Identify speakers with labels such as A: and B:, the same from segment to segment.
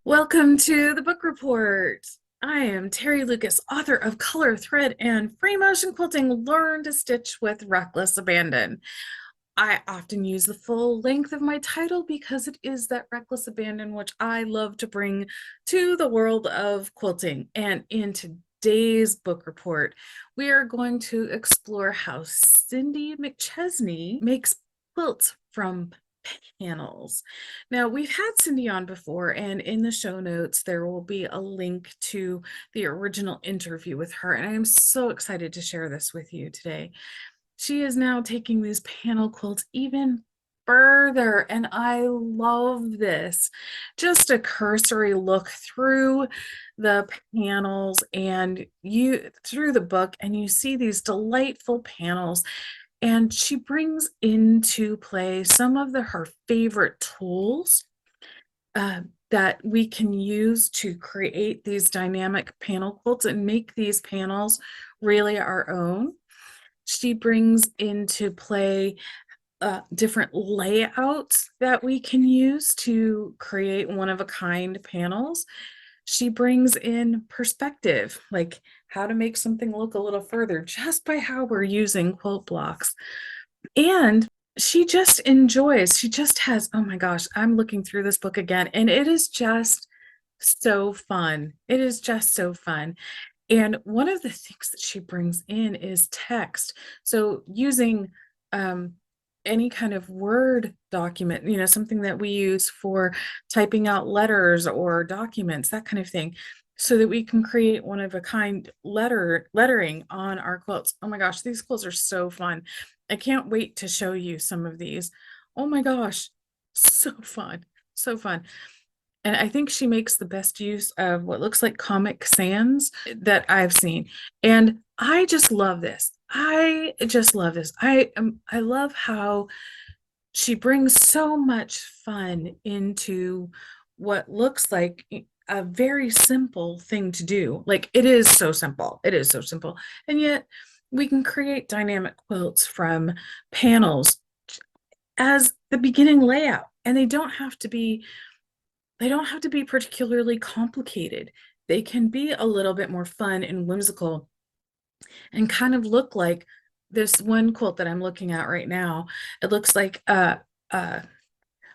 A: Welcome to the book report. I am Terry Lucas, author of Color, Thread, and Free Motion Quilting Learn to Stitch with Reckless Abandon. I often use the full length of my title because it is that reckless abandon which I love to bring to the world of quilting. And in today's book report, we are going to explore how Cyndi McChesney makes quilts from panels. Now, we've had Cyndi on before, and in the show notes, there will be a link to the original interview with her. And I am so excited to share this with you today. She is now taking these panel quilts even further, and I love this. Just a cursory look through the panels and you through the book, and you see these delightful panels, and she brings into play some of her favorite tools that we can use to create these dynamic panel quilts and make these panels really our own. She brings into play different layouts that we can use to create one-of-a-kind panels. She brings in perspective, like how to make something look a little further just by how we're using quilt blocks. And she just enjoys, she just has, oh my gosh, I'm looking through this book again, and it is just so fun. It is just so fun. And one of the things that she brings in is text. So using any kind of Word document, something that we use for typing out letters or documents, that kind of thing, so that we can create one-of-a-kind lettering on our quilts. Oh my gosh, these quilts are so fun. I can't wait to show you some of these. Oh my gosh, so fun, so fun. And I think she makes the best use of what looks like Comic Sans that I've seen. And I just love this. I just love this. I love how she brings so much fun into what looks like a very simple thing to do. Like, it is so simple. It is so simple. And yet we can create dynamic quilts from panels as the beginning layout. And they don't have to be particularly complicated. They can be a little bit more fun and whimsical and kind of look like this one quilt that I'm looking at right now. It looks like what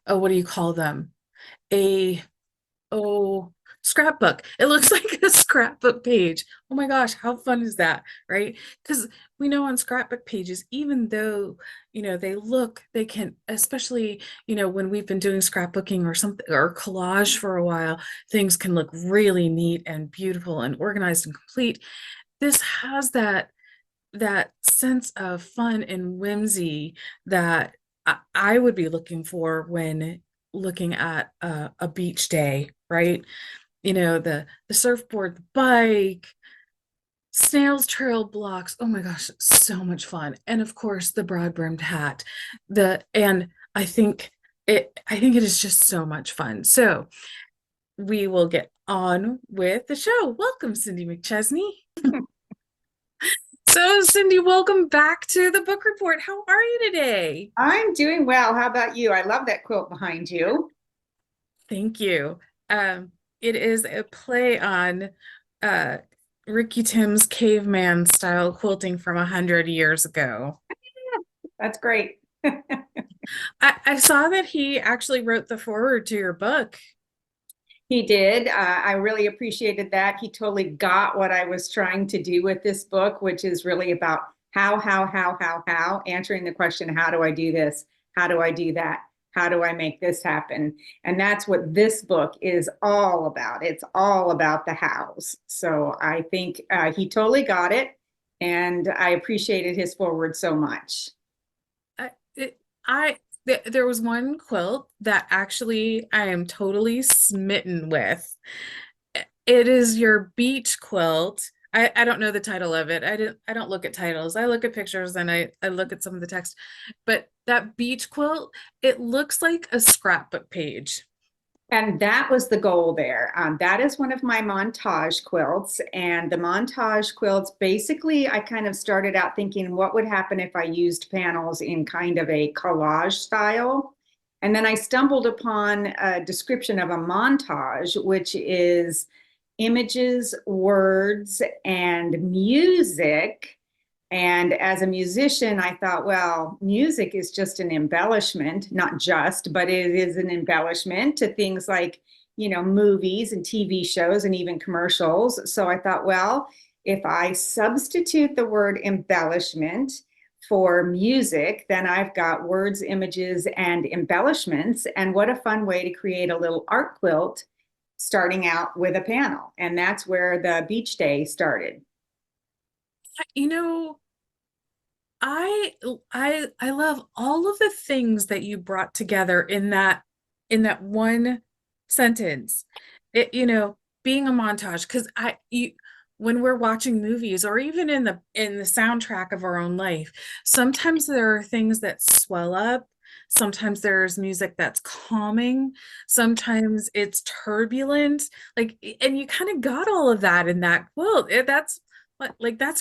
A: do you call them? A oh scrapbook. It looks like a scrapbook page. Oh my gosh, how fun is that, right? Because we know on scrapbook pages, even though they can, especially when we've been doing scrapbooking or something or collage for a while, things can look really neat and beautiful and organized and complete. This has that sense of fun and whimsy that I would be looking for when looking at a beach day, right? The surfboard, the bike, snails trail blocks. Oh my gosh, so much fun. And of course, the broad-brimmed hat. And I think it is just so much fun. So we will get on with the show. Welcome, Cyndi McChesney. So, Cyndi, welcome back to the book report. How are you today?
B: I'm doing well. How about you? I love that quilt behind you.
A: Thank you. It is a play on uh, Ricky Tim's caveman style quilting from 100 years ago.
B: That's great.
A: I saw that he actually wrote the foreword to your book.
B: He did. I really appreciated that. He totally got what I was trying to do with this book, which is really about how, answering the question, how do I do this? How do I do that? How do I make this happen? And that's what this book is all about. It's all about the hows. So I think he totally got it. And I appreciated his foreword so much.
A: I, it, I there was one quilt that actually I am totally smitten with. It is your beach quilt. I don't know the title of it. I don't look at titles. I look at pictures and I look at some of the text. But that beach quilt, it looks like a scrapbook page.
B: And that was the goal there. That is one of my montage quilts. And the montage quilts, basically, I kind of started out thinking what would happen if I used panels in kind of a collage style. And then I stumbled upon a description of a montage, which is images, words, and music. And as a musician, I thought, well, music is just an embellishment, not just, but it is an embellishment to things like, movies and TV shows and even commercials. So I thought, well, if I substitute the word embellishment for music, then I've got words, images, and embellishments. And what a fun way to create a little art quilt starting out with a panel. And that's where the beach day started.
A: You know, I love all of the things that you brought together in that one sentence. Being a montage, because when we're watching movies or even in the soundtrack of our own life, sometimes there are things that swell up. Sometimes there's music that's calming. Sometimes it's turbulent. And you kind of got all of that in that quilt. That's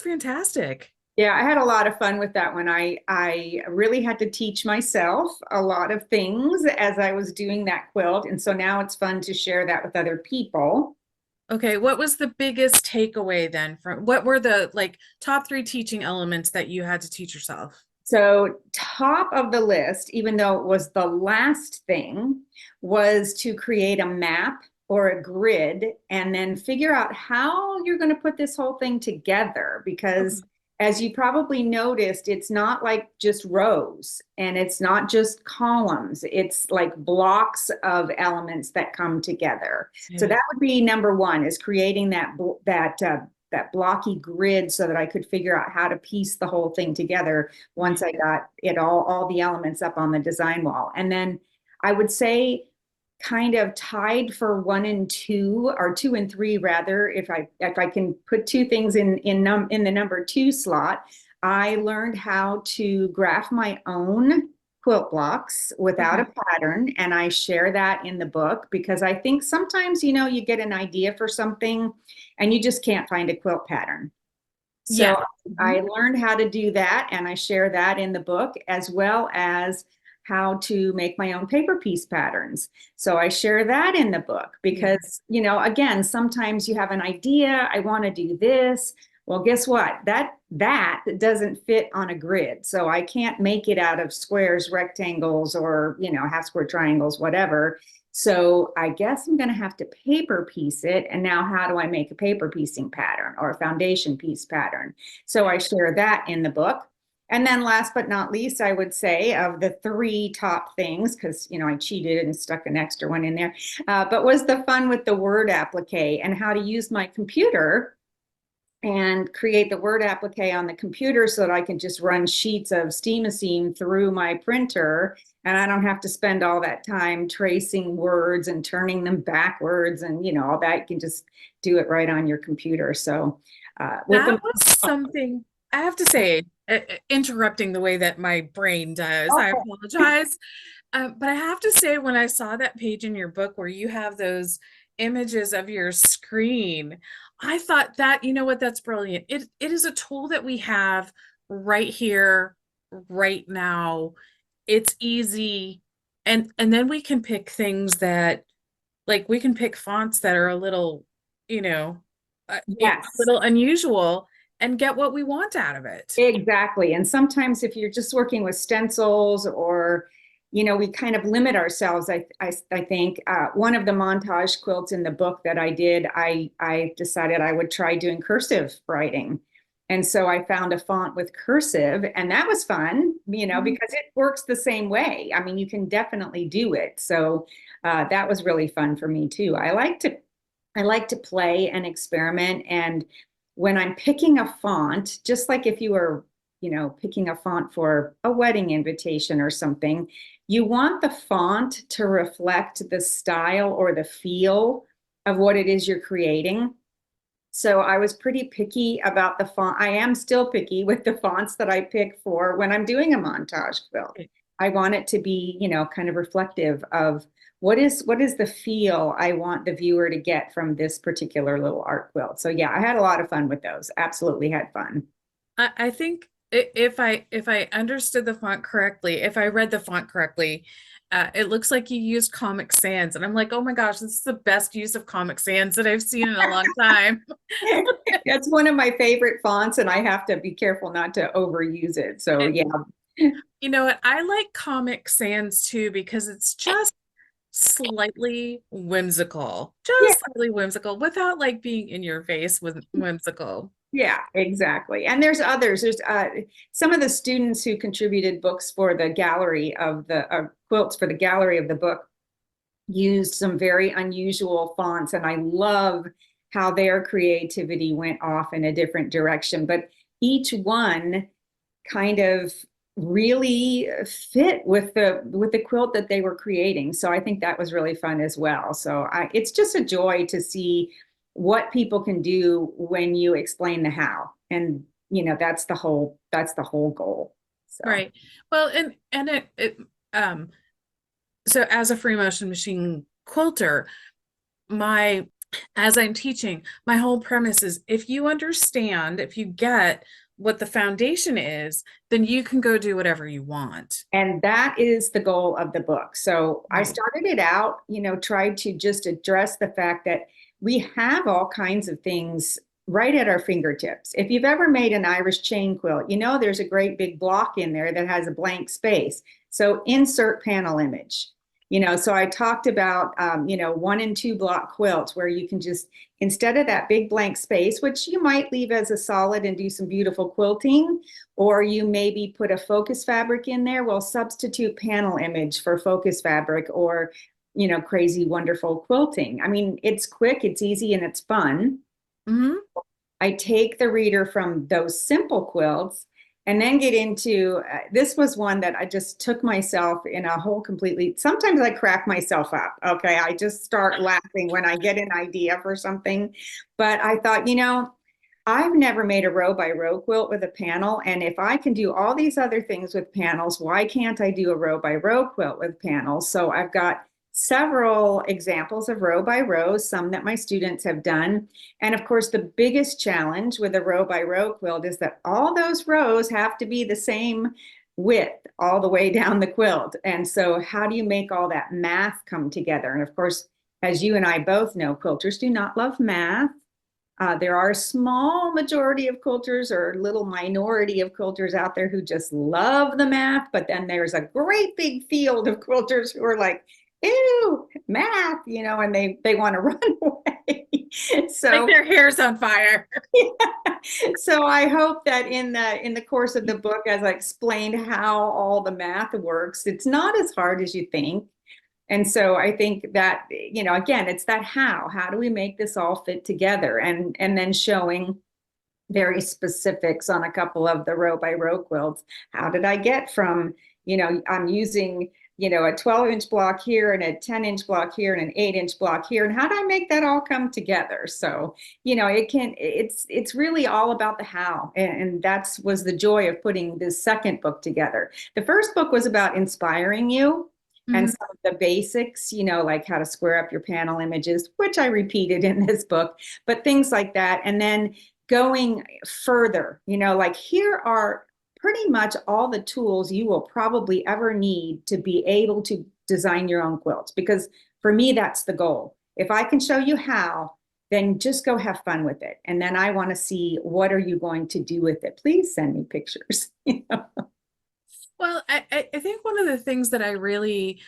A: fantastic.
B: Yeah, I had a lot of fun with that one. I really had to teach myself a lot of things as I was doing that quilt. And so now it's fun to share that with other people.
A: Okay, what was the biggest takeaway then from what were the top three teaching elements that you had to teach yourself?
B: So, top of the list, even though it was the last thing, was to create a map or a grid and then figure out how you're going to put this whole thing together.
A: Okay.
B: Because as you probably noticed, it's not like just rows and it's not just columns, it's like blocks of elements that come together. So
A: Yeah.
B: that would be number one, is creating that blocky grid so that I could figure out how to piece the whole thing together once I got it all the elements up on the design wall. And then I would say kind of tied for one and two, or two and three rather, if I can put two things in the number two slot. I learned how to graph my own quilt blocks without a
A: Okay.
B: pattern, and I share that in the book because I think sometimes you get an idea for something and you just can't find a quilt pattern.
A: Yeah.
B: So I
A: Mhm.
B: learned how to do that, and I share that in the book, as well as how to make my own paper piece patterns. So I share that in the book
A: Yeah.
B: because, again, sometimes you have an idea, I want to do this. Well, guess what? That doesn't fit on a grid. So I can't make it out of squares, rectangles, or, half square triangles, whatever. So I guess I'm going to have to paper piece it. And now how do I make a paper piecing pattern or a foundation piece pattern? So I share that in the book. And then last but not least, I would say of the three top things, because, I cheated and stuck an extra one in there, but was the fun with the word applique and how to use my computer and create the word applique on the computer so that I can just run sheets of steamosine through my printer and I don't have to spend all that time tracing words and turning them backwards and all that. You can just do it right on your computer. So with
A: That
B: the
A: was something I have to say, interrupting the way that my brain does. I
B: oh,
A: apologize. But I have to say, when I saw that page in your book where you have those images of your screen, I thought that, you know what, that's brilliant. It is a tool that we have right here, right now. It's easy. And then we can pick things that we can pick fonts that are a little, you know, a
B: yes.
A: little unusual and get what we want out of it.
B: Exactly. And sometimes if you're just working with stencils or, we kind of limit ourselves. I think one of the montage quilts in the book that I did, I decided I would try doing cursive writing. And so I found a font with cursive, and that was fun,
A: Mhm.
B: because it works the same way. I mean, you can definitely do it. So that was really fun for me too. I like to play and experiment. And when I'm picking a font, just like if you were, picking a font for a wedding invitation or something, you want the font to reflect the style or the feel of what it is you're creating. So I was pretty picky about the font. I am still picky with the fonts that I pick for when I'm doing a montage quilt. I want it to be, kind of reflective of what is the feel I want the viewer to get from this particular little art quilt. So yeah, I had a lot of fun with those. Absolutely had fun.
A: I think if I understood the font correctly, if I read the font correctly, it looks like you used Comic Sans, and I'm like, oh my gosh, this is the best use of Comic Sans that I've seen in a long time.
B: That's one of my favorite fonts, and I have to be careful not to overuse it. So
A: It,
B: yeah.
A: you know what? I like Comic Sans too because it's just slightly whimsical,
B: Yeah,
A: just slightly whimsical without like being in your face with whimsical.
B: yeah, exactly. And there's others. There's some of the students who contributed books for the gallery of the quilts for the gallery of the book used some very unusual fonts, and I love how their creativity went off in a different direction. But each one kind of really fit with the quilt that they were creating. So I think that was really fun as well. So it's just a joy to see what people can do when you explain the how. And that's the whole goal. So
A: Right. Well, and it so as a free motion machine quilter, my as I'm teaching, my whole premise is if you understand, if you get what the foundation is, then you can go do whatever you want.
B: and that is the goal of the book. So I
A: Right.
B: started it out, tried to just address the fact that we have all kinds of things right at our fingertips. If you've ever made an Irish chain quilt, there's a great big block in there that has a blank space. So insert panel image. So I talked about, 1 and 2 block quilts where you can just, instead of that big blank space, which you might leave as a solid and do some beautiful quilting, or you maybe put a focus fabric in there. Well, substitute panel image for focus fabric or, crazy, wonderful quilting. I mean, it's quick, it's easy, and it's fun.
A: Hmm.
B: I take the reader from those simple quilts and then get into this was one that I just took myself in a whole completely. Sometimes I crack myself up. Okay. I just start laughing when I get an idea for something. But I thought, I've never made a row by row quilt with a panel. And if I can do all these other things with panels, why can't I do a row by row quilt with panels? So I've got several examples of row by row, some that my students have done. And of course, the biggest challenge with a row by row quilt is that all those rows have to be the same width all the way down the quilt. And so how do you make all that math come together? And of course, as you and I both know, quilters do not love math. There are a small majority of quilters or a little minority of quilters out there who just love the math, but then there's a great big field of quilters who are like, ew, math, and they want to run away.
A: Like
B: So
A: their hair's on fire.
B: so I hope that in the course of the book, as I explained how all the math works, it's not as hard as you think. And so I think that, again, it's that how do we make this all fit together, and then showing very specifics on a couple of the row by row quilts. How did I get from, I'm using, a 12-inch block here and a 10-inch block here and an 8-inch block here. And how do I make that all come together? So, it's really all about the how. And that's was the joy of putting this second book together. The first book was about inspiring you and
A: Mhm.
B: some of the basics, like how to square up your panel images, which I repeated in this book, but things like that. And then going further, like here are pretty much all the tools you will probably ever need to be able to design your own quilts. Because for me, that's the goal. If I can show you how, then just go have fun with it. And then I want to see what are you going to do with it. Please send me pictures.
A: Well, I think one of the things that I really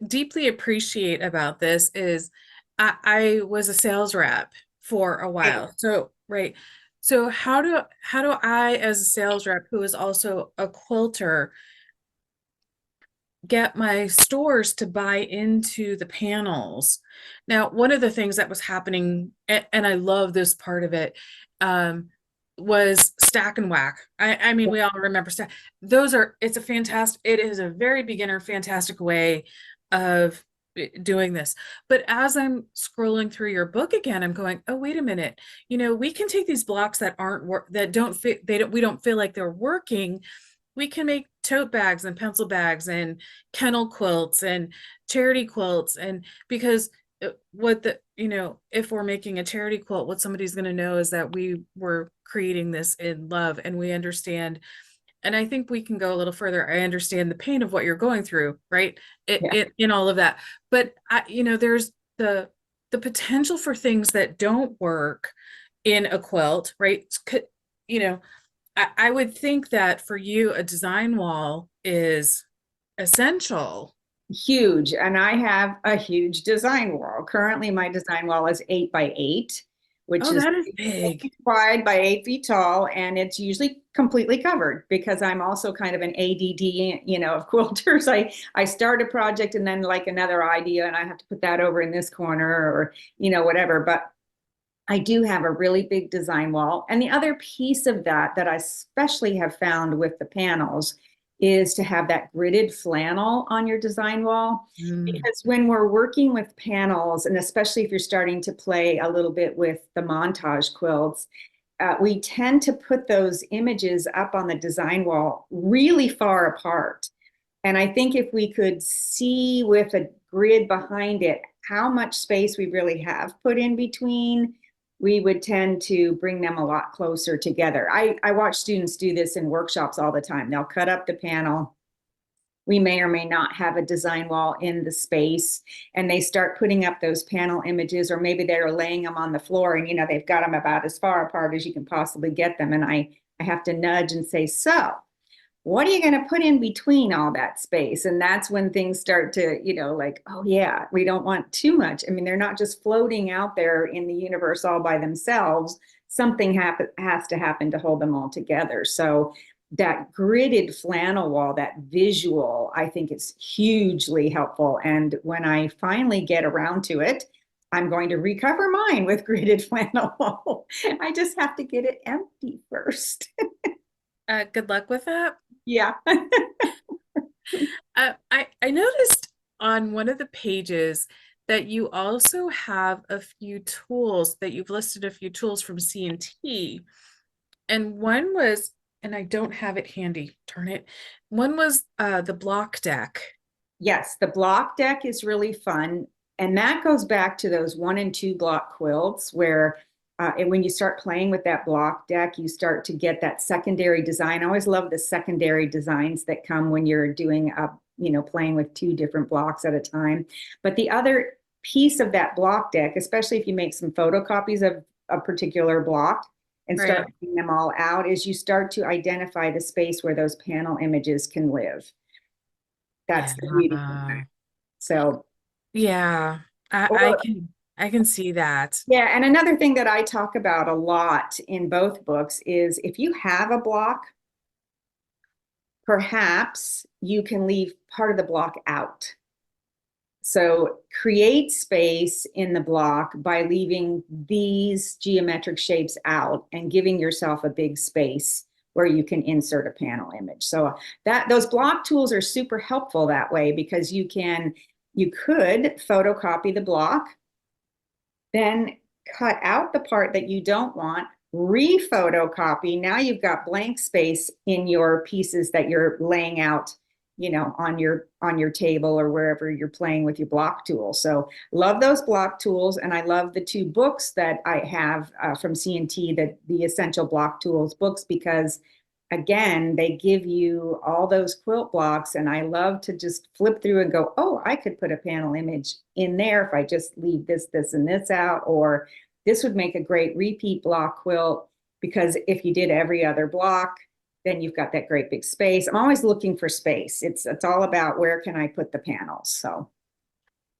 A: deeply appreciate about this is I was a sales rep for a while. So, right. So how do I, as a sales rep who is also a quilter, get my stores to buy into the panels? Now, one of the things that was happening, and I love this part of it, um, was stack and whack. I mean, we all remember stack. It's a fantastic, it is a very beginner, fantastic way of doing this. But as I'm scrolling through your book again, I'm going, oh, wait a minute. We can take these blocks that aren't work that don't fit, we don't feel like they're working. We can make tote bags and pencil bags and kennel quilts and charity quilts. And because if we're making a charity quilt, what somebody's going to know is that we were creating this in love and we understand and I think we can go a little further. I understand the pain of what you're going through, right?
B: Yeah.
A: In all of that. But there's the potential for things that don't work in a quilt, right? You know, I would think that for you, a design wall is essential.
B: Huge. And I have a huge design wall. Currently, my design wall is 8 by 8, which
A: Oh,
B: is
A: that is
B: 8 feet
A: big.
B: wide by 8 feet tall. And it's usually completely covered because I'm also kind of an ADD, of quilters. I start a project and then like another idea, and I have to put that over in this corner or, whatever. But I do have a really big design wall. And the other piece of that I especially have found with the panels is to have that gridded flannel on your design wall.
A: Mm,
B: Because when we're working with panels, and especially if you're starting to play a little bit with the montage quilts, we tend to put those images up on the design wall really far apart. And I think if we could see with a grid behind it how much space we really have put in between, we would tend to bring them a lot closer together. I watch students do this in workshops all the time. They'll cut up the panel. We may or may not have a design wall in the space, and they start putting up those panel images, or maybe they're laying them on the floor and they've got them about as far apart as you can possibly get them. And I have to nudge and say, so what are you going to put in between all that space? And that's when things start to, like, oh yeah, we don't want too much. I mean, they're not just floating out there in the universe all by themselves. Something has to happen to hold them all together. So that gridded flannel wall, that visual, I think is hugely helpful. And when I finally get around to it, I'm going to recover mine with gridded flannel wall. I just have to get it empty first.
A: good luck with that.
B: Yeah.
A: I noticed on one of the pages that you also have a few tools that you've listed a few tools from C&T. And one was, and I don't have it handy, darn it. One was the block deck.
B: Yes, the block deck is really fun. And that goes back to those 1 and 2 block quilts where and when you start playing with that block deck, you start to get that secondary design. I always love the secondary designs that come when you're doing playing with 2 different blocks at a time. But the other piece of that block deck, especially if you make some photocopies of a particular block and start
A: Right.
B: making them all out, is you start to identify the space where those panel images can live. That's the beauty of
A: Yeah.
B: it. So,
A: Yeah. I
B: or
A: can see that.
B: yeah, and another thing that I talk about a lot in both books is if you have a block, perhaps you can leave part of the block out. So create space in the block by leaving these geometric shapes out and giving yourself a big space where you can insert a panel image. So that those block tools are super helpful that way because you could photocopy the block, then cut out the part that you don't want, re-photocopy. Now you've got blank space in your pieces that you're laying out, on your table or wherever you're playing with your block tool. So love those block tools, and I love the 2 books that I have from C&T, the Essential Block Tools books, because again, they give you all those quilt blocks, and I love to just flip through and go, oh, I could put a panel image in there if I just leave this, and this out, or this would make a great repeat block quilt because if you did every other block, then you've got that great big space. I'm always looking for space. It's all about where can I put the panels. So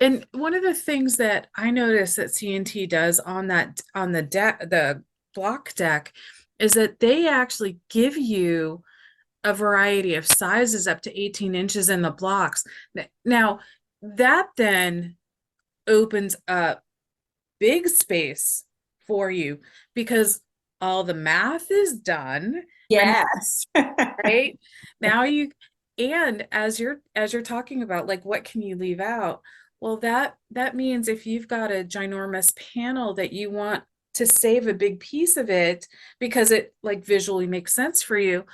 A: And one of the things that I noticed that C&T does on the deck, the block deck, is that they actually give you a variety of sizes up to 18 inches in the blocks. Now, that then opens up big space for you because all the math is done and
B: yes.
A: right now and as you're talking about like what can you leave out, well that means if you've got a ginormous panel that you want to save a big piece of it because it like visually makes sense for you,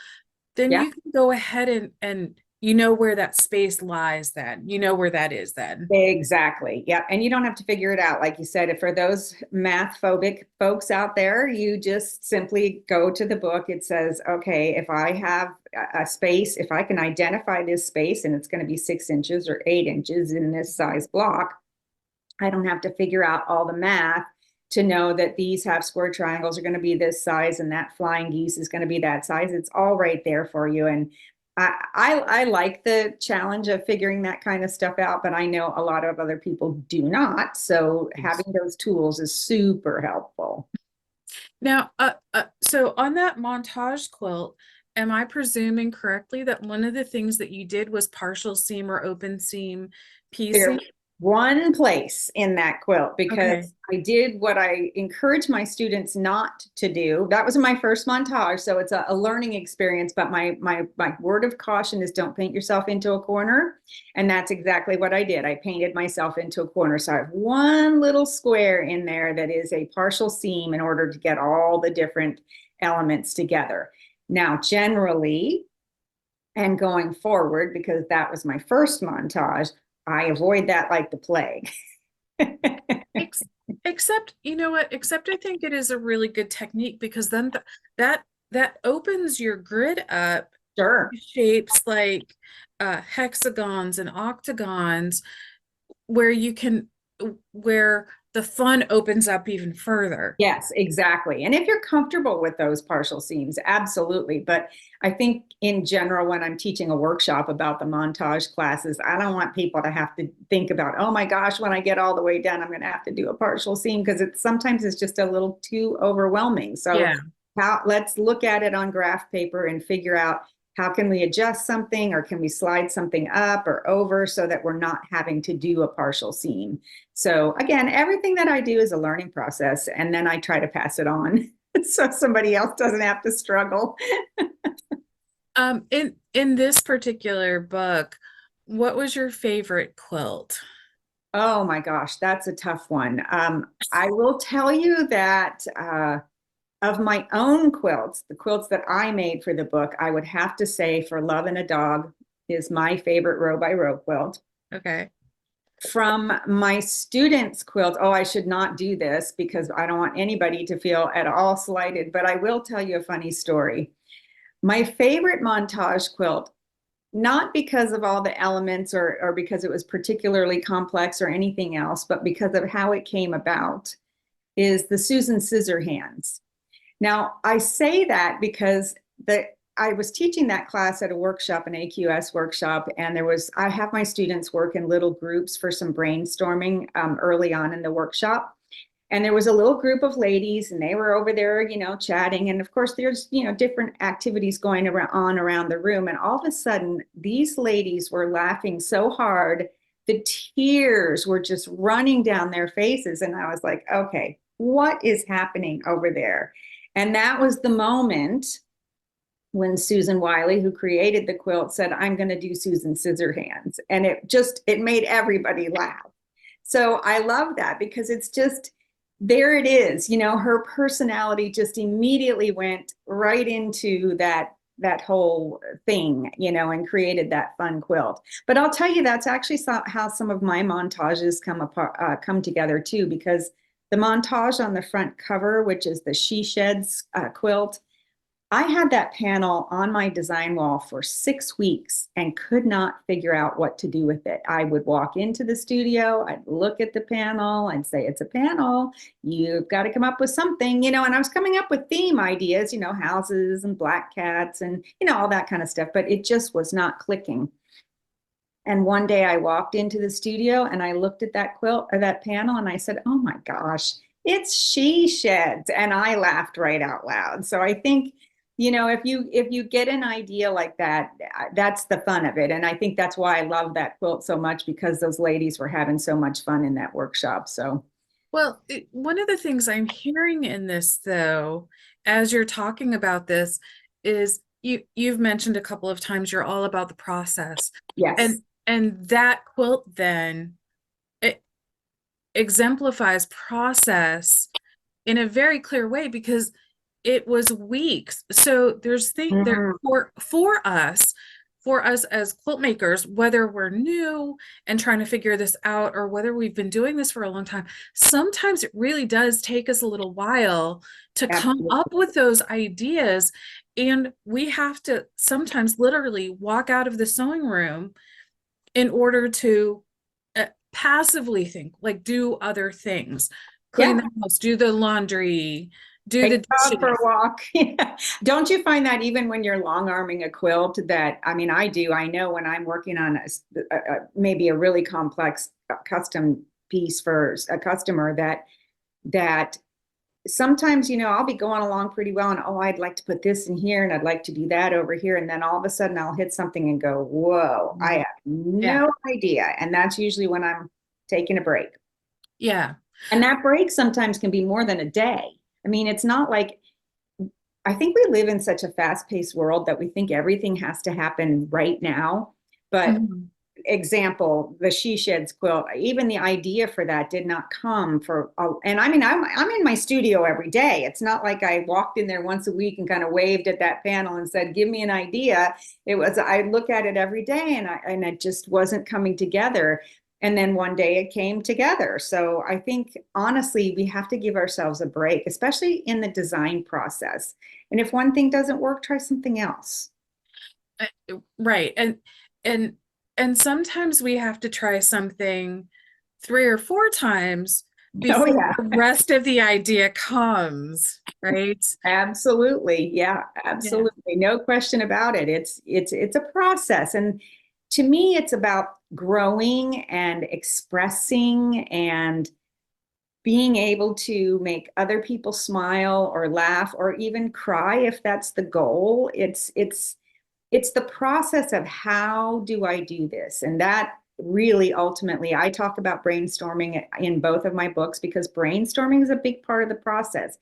A: then
B: Yeah.
A: you can go ahead and you know where that space lies then. You know where that is then.
B: Exactly. Yeah. And you don't have to figure it out. Like you said, for those math phobic folks out there, you just simply go to the book. It says, okay, if I have a space, if I can identify this space and it's going to be 6 inches or 8 inches in this size block, I don't have to figure out all the math to know that these half square triangles are going to be this size and that flying geese is going to be that size. It's all right there for you. And I like the challenge of figuring that kind of stuff out, but I know a lot of other people do not. So having those tools is super helpful.
A: Now, so on that montage quilt, am I presuming correctly that one of the things that you did was partial seam or open seam piecing?
B: There's one place in that quilt
A: Okay.
B: because I did what I encourage my students not to do. That was my first montage, so it's a learning experience. But my word of caution is don't paint yourself into a corner, and that's exactly what I did. I painted myself into a corner. So I have one little square in there that is a partial seam in order to get all the different elements together. Now, generally, and going forward, because that was my first montage, I avoid that like the plague.
A: Ex Except, you know what? Except I think it is a really good technique because then that that opens your grid up
B: Sure.
A: to shapes like hexagons and octagons where you can where the fun opens up even further.
B: Yes, exactly. And if you're comfortable with those partial seams, absolutely. But I think in general, when I'm teaching a workshop about the montage classes, I don't want people to have to think about, oh my gosh, when I get all the way done, I'm going to have to do a partial seam because sometimes it's just a little too overwhelming. So
A: Yeah.
B: let's look at it on graph paper and figure out how can we adjust something or can we slide something up or over so that we're not having to do a partial seam. So again, everything that I do is a learning process, and then I try to pass it on so somebody else doesn't have to struggle.
A: In this particular book, what was your favorite quilt?
B: Oh my gosh, that's a tough one. I will tell you that of my own quilts, the quilts that I made for the book, I would have to say For Love and a Dog is my favorite row by row quilt.
A: Okay.
B: From my students' quilt, oh, I should not do this because I don't want anybody to feel at all slighted, but I will tell you a funny story. My favorite montage quilt, not because of all the elements or because it was particularly complex or anything else, but because of how it came about, is the Susan Scissorhands. Now, I say that because I was teaching that class at a workshop, an AQS workshop, and I have my students work in little groups for some brainstorming early on in the workshop. And there was a little group of ladies and they were over there, chatting. And of course, there's, different activities going around the room. And all of a sudden, these ladies were laughing so hard, the tears were just running down their faces. And I was like, okay, what is happening over there? And that was the moment when Susan Wiley, who created the quilt, said, I'm going to do Susan Scissorhands. And it made everybody laugh. So I love that because it's just, there it is, her personality just immediately went right into that whole thing, and created that fun quilt. But I'll tell you, that's actually how some of my montages come together too, because the montage on the front cover, which is the She Sheds quilt, I had that panel on my design wall for 6 weeks and could not figure out what to do with it. I would walk into the studio, I'd look at the panel, I'd say, it's a panel. You've got to come up with something, and I was coming up with theme ideas, houses and black cats and, all that kind of stuff, but it just was not clicking. And one day I walked into the studio and I looked at that quilt or that panel and I said, oh my gosh, it's She Sheds. And I laughed right out loud. So I think, if you get an idea like that, that's the fun of it. And I think that's why I love that quilt so much, because those ladies were having so much fun in that workshop. So
A: Well, one of the things I'm hearing in this, though, as you're talking about this, is you've mentioned a couple of times you're all about the process,
B: yes.
A: and that quilt then it exemplifies process in a very clear way because it was weeks. So there's thing there
B: Mhm.
A: for us. for us as quilt makers, whether we're new and trying to figure this out or whether we've been doing this for a long time, sometimes it really does take us a little while to come
B: Absolutely.
A: up with those ideas. And we have to sometimes literally walk out of the sewing room in order to passively think, like do other things, clean
B: Yeah.
A: the house, do the laundry, do
B: Take
A: the
B: a dog for a
A: dishes.
B: walk. Yeah. Don't you find that even when you're long arming a quilt that, I mean, I do, I know when I'm working on maybe a really complex custom piece for a customer that sometimes, I'll be going along pretty well and, oh, I'd like to put this in here and I'd like to do that over here. And then all of a sudden I'll hit something and go, whoa, I have
A: Yeah.
B: no idea. And that's usually when I'm taking a break.
A: Yeah.
B: And that break sometimes can be more than a day. I mean, it's not like, I think we live in such a fast-paced world that we think everything has to happen right now. But
A: Mhm.
B: example, the She Sheds quilt, even the idea for that did not come and I mean, I'm in my studio every day. It's not like I walked in there once a week and kind of waved at that panel and said, give me an idea. It was, I look at it every day and it just wasn't coming together. And then one day it came together. So I think honestly, we have to give ourselves a break, especially in the design process. And if one thing doesn't work, try something else.
A: Right. And and sometimes we have to try something 3 or 4 times
B: Oh,
A: before
B: yeah.
A: the rest of the idea comes, right?
B: Absolutely. Yeah,
A: Yeah.
B: absolutely. No question about it. It's a process. And to me, it's about growing and expressing and being able to make other people smile or laugh or even cry if that's the goal. It's the process of how do I do this? And that really ultimately, I talk about brainstorming in both of my books because brainstorming is a big part of the process.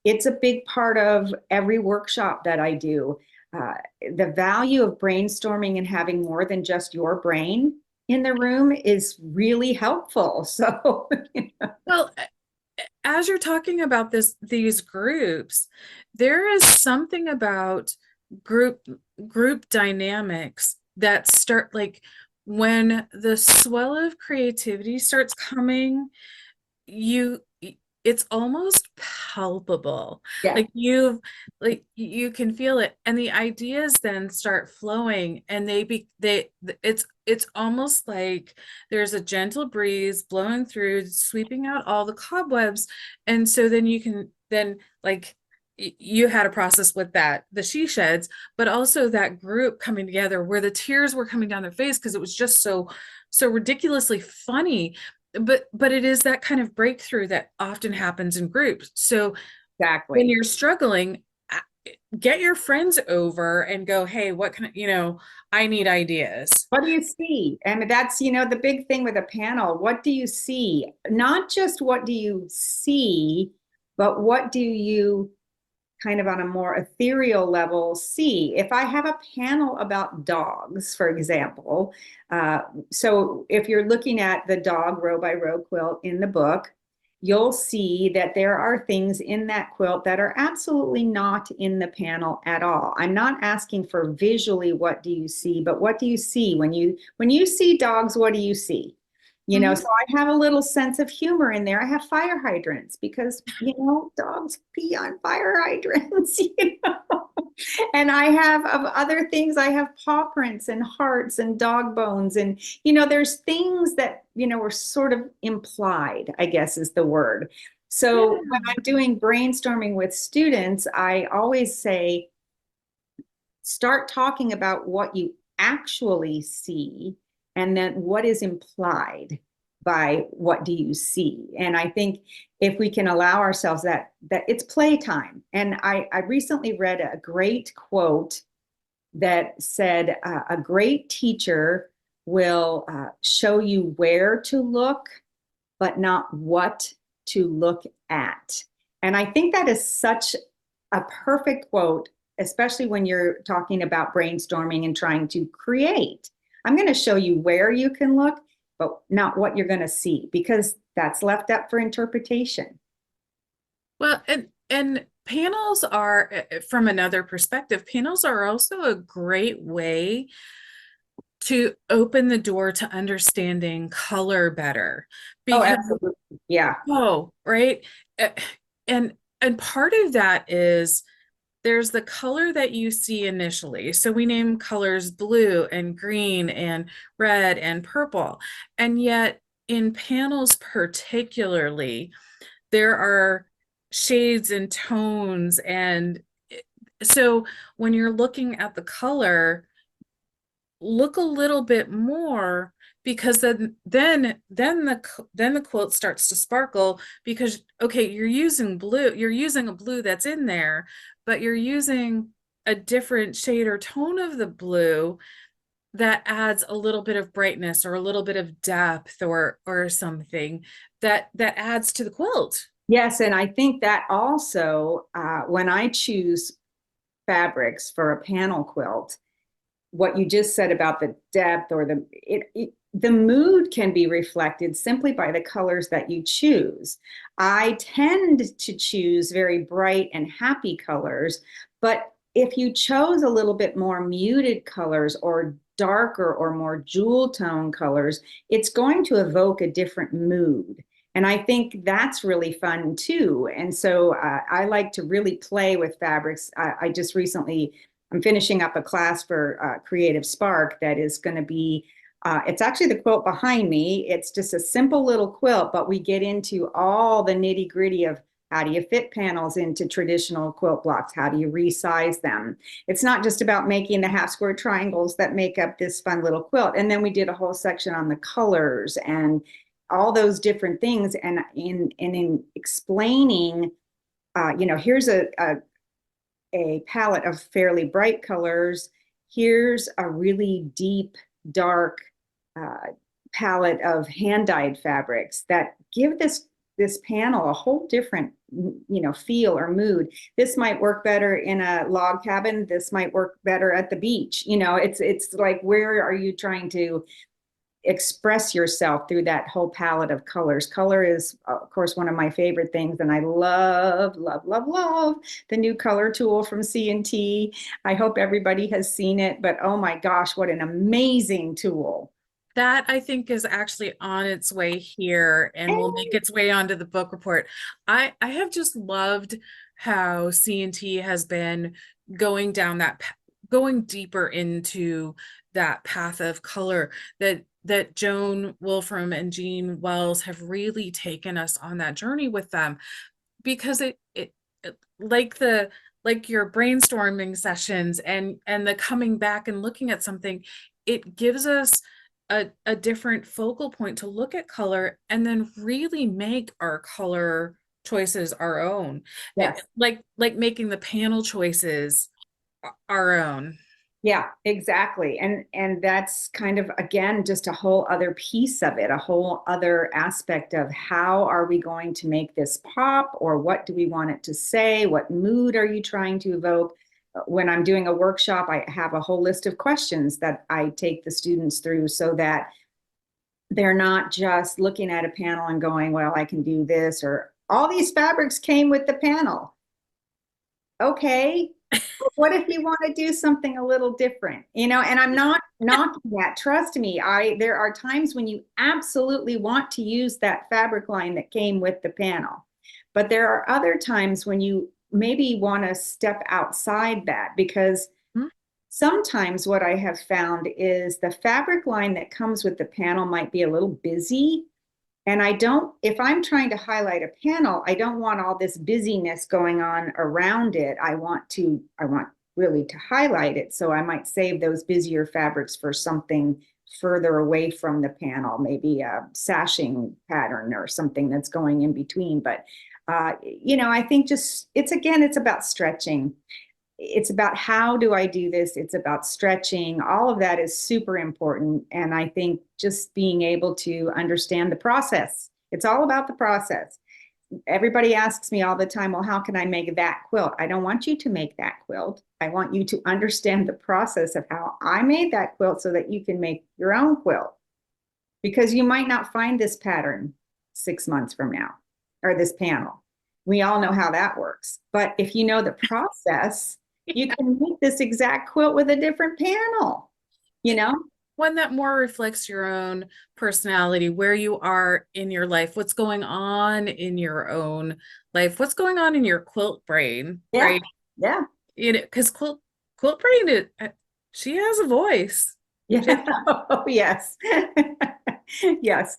B: It's a big part of every workshop that I do. Uh, the value of brainstorming and having more than just your brain in the room is really helpful. So,
A: Well, as you're talking about these groups, there is something about group group dynamics that start like when the swell of creativity starts coming, you it's almost palpable.
B: yeah,
A: Like you can feel it and the ideas then start flowing and it's almost like there's a gentle breeze blowing through sweeping out all the cobwebs, and so then you can then like you had a process with that the she sheds, but also that group coming together where the tears were coming down their face because it was just so ridiculously funny. But it is that kind of breakthrough that often happens in groups. So when
B: exactly.
A: you're struggling, get your friends over and go, hey, what can I need ideas.
B: What do you see? And that's, the big thing with a panel. What do you see? Not just what do you see, but what do you kind of on a more ethereal level see? If I have a panel about dogs, for example, so if you're looking at the dog row by row quilt in the book, you'll see that there are things in that quilt that are absolutely not in the panel at all. I'm not asking for visually what do you see, but what do you see when you see dogs, what do you see? So
A: Mhm.
B: I have a little sense of humor in there. I have fire hydrants because, dogs pee on fire hydrants, And I have of other things, I have paw prints and hearts and dog bones. And, there's things that, were sort of implied, I guess is the word. So when
A: Yeah.
B: I'm doing brainstorming with students, I always say, start talking about what you actually see and then what is implied by what do you see. And I think if we can allow ourselves that it's playtime. And I recently read a great quote that said a great teacher will show you where to look but not what to look at. And I think that is such a perfect quote, especially when you're talking about brainstorming and trying to create. I'm going to show you where you can look, but not what you're going to see, because that's left up for interpretation.
A: Well, and panels are from another perspective, panels are also a great way to open the door to understanding color better.
B: Oh,
A: Because,
B: absolutely. Yeah.
A: oh, right. Uh, And part of that is there's the color that you see initially. So we name colors blue and green and red and purple. And yet in panels particularly, there are shades and tones. And so when you're looking at the color, look a little bit more, because then the quilt starts to sparkle, because okay, you're using a blue that's in there, but you're using a different shade or tone of the blue that adds a little bit of brightness or a little bit of depth or something that adds to the quilt.
B: Yes, and I think that also, when I choose fabrics for a panel quilt, what you just said about the depth or the mood can be reflected simply by the colors that you choose. I tend to choose very bright and happy colors, but if you chose a little bit more muted colors or darker or more jewel tone colors, it's going to evoke a different mood. And I think that's really fun too. And so I like to really play with fabrics. I just recently I'm finishing up a class for Creative Spark that is going to be, it's actually the quilt behind me. It's just a simple little quilt, but we get into all the nitty gritty of how do you fit panels into traditional quilt blocks? How do you resize them? It's not just about making the half square triangles that make up this fun little quilt. And then we did a whole section on the colors and all those different things. And in explaining, here's a palette of fairly bright colors. Here's a really deep, dark palette of hand-dyed fabrics that give this panel a whole different feel or mood. This might work better in a log cabin. This might work better at the beach. It's like, where are you trying to express yourself through that whole palette of colors. Color is, of course, one of my favorite things, and I love, love, love, love the new color tool from C&T. I hope everybody has seen it, but oh my gosh, what an amazing tool.
A: That I think is actually on its way here and will make its way onto the book report. I have just loved how C&T has been going down going deeper into that path of color, that Joan Wolfram and Jean Wells have really taken us on that journey with them, because like your brainstorming sessions and the coming back and looking at something, it gives us a different focal point to look at color and then really make our color choices our own.
B: Yes.
A: Like making the panel choices our own.
B: Yeah, exactly. And that's kind of, again, just a whole other piece of it, a whole other aspect of how are we going to make this pop, or what do we want it to say? What mood are you trying to evoke? When I'm doing a workshop, I have a whole list of questions that I take the students through so that they're not just looking at a panel and going, well, I can do this, or all these fabrics came with the panel. Okay, what if you want to do something a little different? And I'm not knocking that. Trust me, there are times when you absolutely want to use that fabric line that came with the panel. But there are other times when you maybe want to step outside that, because sometimes what I have found is the fabric line that comes with the panel might be a little busy. And if I'm trying to highlight a panel, I don't want all this busyness going on around it. I want really to highlight it. So I might save those busier fabrics for something further away from the panel, maybe a sashing pattern or something that's going in between. But, I think it's about stretching. It's about, how do I do this? It's about stretching. All of that is super important. And I think just being able to understand the process. It's all about the process. Everybody asks me all the time, well, how can I make that quilt? I don't want you to make that quilt. I want you to understand the process of how I made that quilt so that you can make your own quilt. Because you might not find this pattern 6 months from now, or this panel. We all know how that works. But if you know the process, you can make this exact quilt with a different panel, you know?
A: one that more reflects your own personality, where you are in your life, what's going on in your own life, what's going on in your quilt brain,
B: Yeah,
A: right?
B: yeah.
A: You know, because quilt brain, she has a voice. She
B: Yeah. Oh, yes. Yes.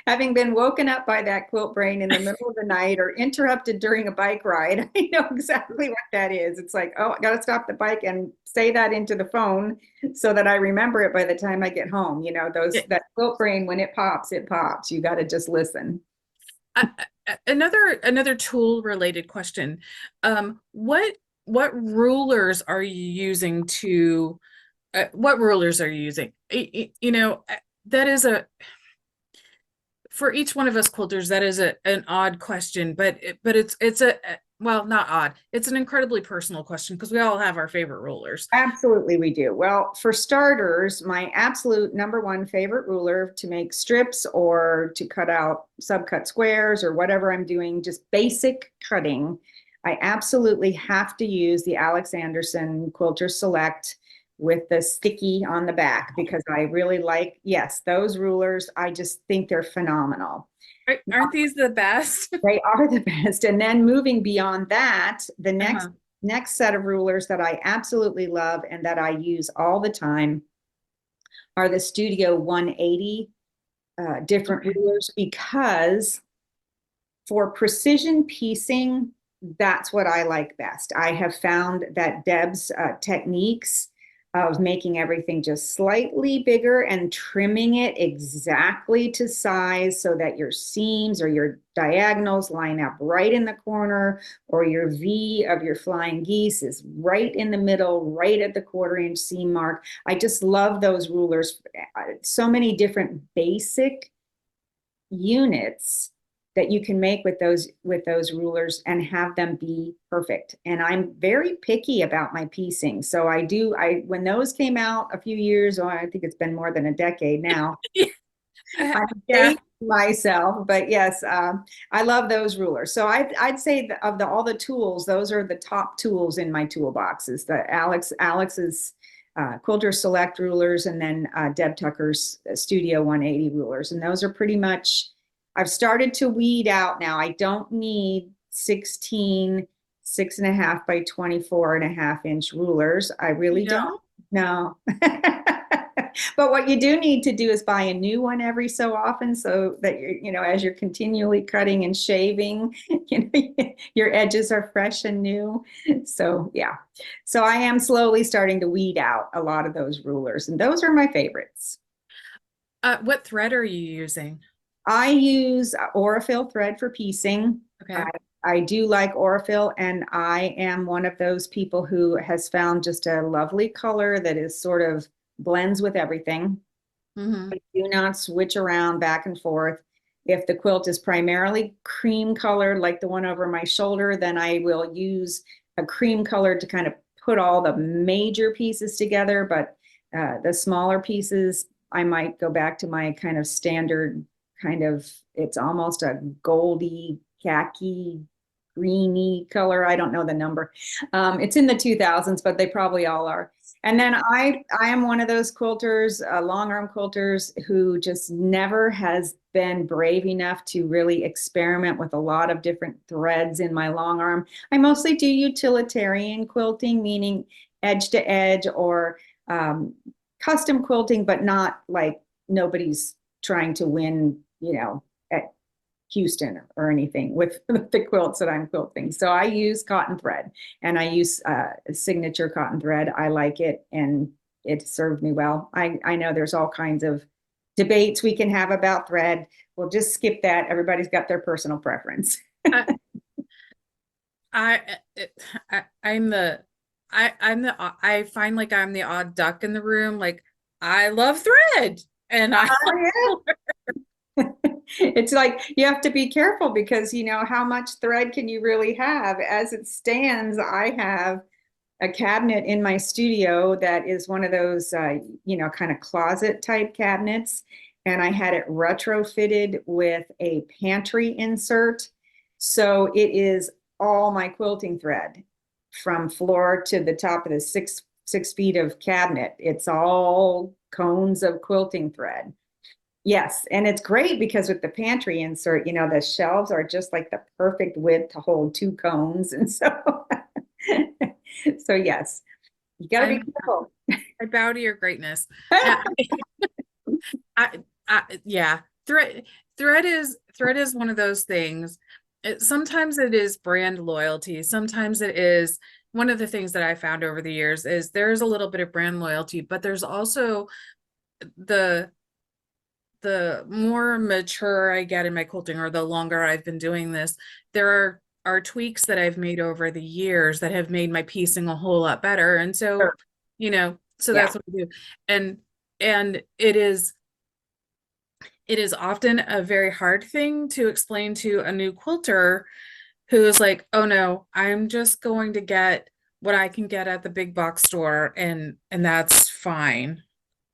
B: Having been woken up by that quilt brain in the middle of the night or interrupted during a bike ride, I know exactly what that is. It's like, oh, I got to stop the bike and say that into the phone so that I remember it by the time I get home. You know,
A: yeah.
B: that quilt brain, when it pops, it pops. You got to just listen.
A: Another tool related question. What rulers are you using to what rulers are you using? You know, that is a for each one of us quilters, that is an odd question, but it's a well, not odd. It's an incredibly personal question because we all have our favorite rulers.
B: Absolutely, we do. Well, for starters, my absolute number one favorite ruler to make strips or to cut out subcut squares or whatever I'm doing, just basic cutting, I absolutely have to use the Alex Anderson Quilter Select with the sticky on the back because I really like, yes, those rulers. I just think they're phenomenal.
A: Aren't these the best?
B: They are the best. And then moving beyond that, the
A: Uh-huh.
B: next set of rulers that I absolutely love and that I use all the time are the Studio 180 different
A: Okay.
B: rulers because for precision piecing, that's what I like best. I have found that Deb's techniques of making everything just slightly bigger and trimming it exactly to size so that your seams or your diagonals line up right in the corner, or your V of your flying geese is right in the middle, right at the 1/4 inch seam mark. I just love those rulers. So many different basic units that you can make with those rulers and have them be perfect. And I'm very picky about my piecing. So I when those came out a few years, or I think it's been more than a decade now, I
A: Yeah.
B: dated myself, but yes, I love those rulers. So I'd say of all the tools, those are the top tools in my toolboxes. The Alex's Quilter Select rulers, and then Deb Tucker's Studio 180 rulers, and those are pretty much. I've started to weed out now. I don't need 16 6.5 by 24.5 inch rulers. I
A: You
B: really don't.
A: don't?
B: No. But what you do need to do is buy a new one every so often so that as you're continually cutting and shaving, your edges are fresh and new. So, yeah. So I am slowly starting to weed out a lot of those rulers, and those are my favorites.
A: What thread are you using?
B: I use Aurifil thread for piecing. I,
A: Okay.
B: I do like Aurifil, and I am one of those people who has found just a lovely color that is sort of blends with everything.
A: Mm-hmm.
B: I do not switch around back and forth. If the quilt is primarily cream colored, like the one over my shoulder, then I will use a cream color to kind of put all the major pieces together. But the smaller pieces, I might go back to my kind of standard kind of, it's almost a goldy, khaki, greeny color. I don't know the number. It's in the 2000s, but they probably all are. And then I am one of those quilters, long arm quilters, who just never has been brave enough to really experiment with a lot of different threads in my long arm. I mostly do utilitarian quilting, meaning edge to edge, or custom quilting, but not like nobody's trying to win, at Houston or anything with the quilts that I'm quilting. So I use cotton thread, and I use signature cotton thread. I like it, and it served me well. I know there's all kinds of debates we can have about thread. We'll just skip that. Everybody's got their personal preference.
A: I, I, I'm I find like I'm the odd duck in the room. Like I love thread and I
B: Oh, yeah. It's like you have to be careful because how much thread can you really have? As it stands, I have a cabinet in my studio that is one of those, kind of closet type cabinets. And I had it retrofitted with a pantry insert. So it is all my quilting thread from floor to the top of the 6 6 feet of cabinet. It's all cones of quilting thread. Yes, and it's great because with the pantry insert, the shelves are just like the perfect width to hold 2 cones. And so, so yes, you got to be
A: I'm
B: careful.
A: I bow to your greatness. Uh, I, yeah, thread is one of those things. Sometimes it is brand loyalty. Sometimes it is one of the things that I found over the years is there's a little bit of brand loyalty, but there's also the the more mature I get in my quilting or the longer I've been doing this, there are tweaks that I've made over the years that have made my piecing a whole lot better. And so,
B: Sure.
A: so
B: Yeah.
A: that's what I do. And and it is often a very hard thing to explain to a new quilter who's like, oh no, I'm just going to get what I can get at the big box store and that's fine.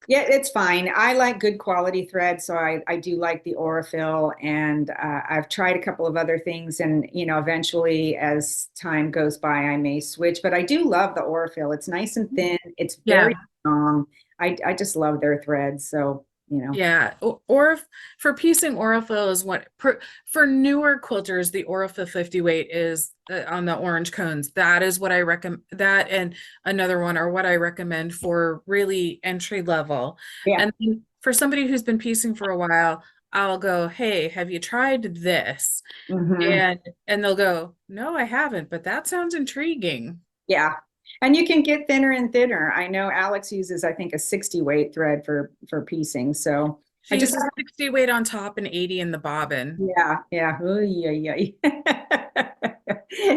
B: Yeah, it's fine. I like good quality thread, so I do like the Aurifil, and I've tried a couple of other things, and eventually, as time goes by, I may switch. But I do love the Aurifil. It's nice and thin. It's very
A: Yeah.
B: strong. I just love their threads. So
A: Yeah, or for piecing Aurifil is what for newer quilters, the Aurifil 50 weight is on the orange cones. That is what I recommend. That and another one are what I recommend for really entry level.
B: yeah.
A: And then for somebody who's been piecing for a while, I'll go, "Hey, have you tried this?"
B: Hmm.
A: And they'll go, "No, I haven't, but that sounds intriguing."
B: Yeah. And you can get thinner and thinner. I know Alex uses, I think, a 60 weight thread for piecing. So I
A: She
B: just
A: uses 60 weight on top and 80 in the bobbin.
B: yeah, yeah. Ooh, yeah, yeah.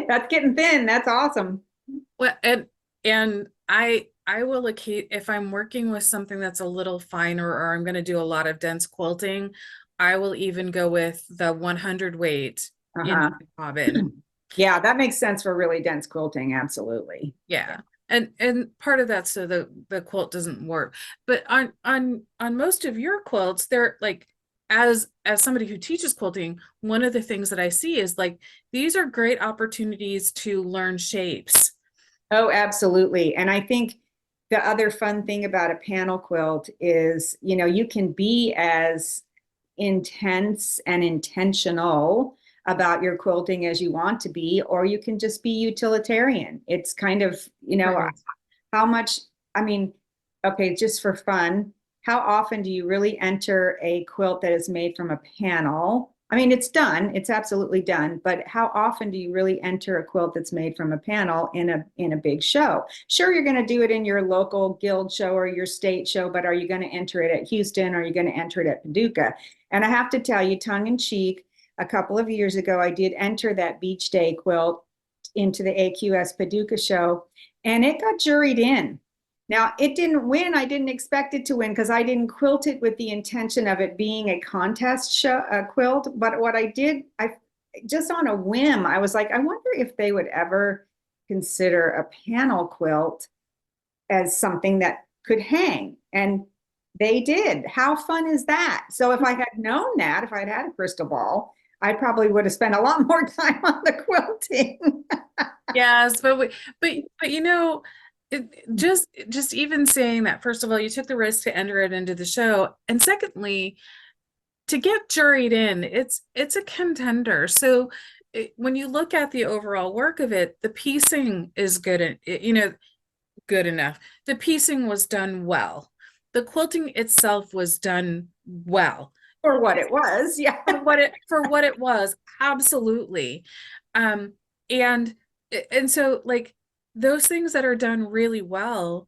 B: That's getting thin. That's awesome.
A: Well, and I will locate if I'm working with something that's a little finer or I'm going to do a lot of dense quilting, I will even go with the 100 weight in
B: Uh-huh.
A: my bobbin.
B: Yeah, that makes sense for really dense quilting. Absolutely.
A: Yeah. And part of that so the quilt doesn't warp. But on most of your quilts, they're like as somebody who teaches quilting, one of the things that I see is like these are great opportunities to learn shapes.
B: Oh, absolutely. And I think the other fun thing about a panel quilt is, you can be as intense and intentional about your quilting as you want to be, or you can just be utilitarian. It's kind of,
A: Right.
B: how much, I mean, okay, just for fun, how often do you really enter a quilt that is made from a panel? I mean, it's done, it's absolutely done, but how often do you really enter a quilt that's made from a panel in a big show? Sure, you're going to do it in your local guild show or your state show, but are you going to enter it at Houston? Or are you going to enter it at Paducah? And I have to tell you, tongue in cheek, a couple of years ago, I did enter that Beach Day quilt into the AQS Paducah show, and it got juried in. Now, it didn't win. I didn't expect it to win because I didn't quilt it with the intention of it being a contest show, a quilt. But what I did, I just on a whim, I was like, I wonder if they would ever consider a panel quilt as something that could hang. And they did. How fun is that? So if I had known that, if I'd had a crystal ball, I probably would have spent a lot more time on the quilting.
A: Yes, but just even saying that, first of all, you took the risk to enter it into the show, and secondly, to get juried in, it's a contender. So when you look at the overall work of it, the piecing is good, good enough. The piecing was done well. The quilting itself was done well.
B: For what it was. Yeah.
A: For what it was, absolutely. Um, and and so like those things that are done really well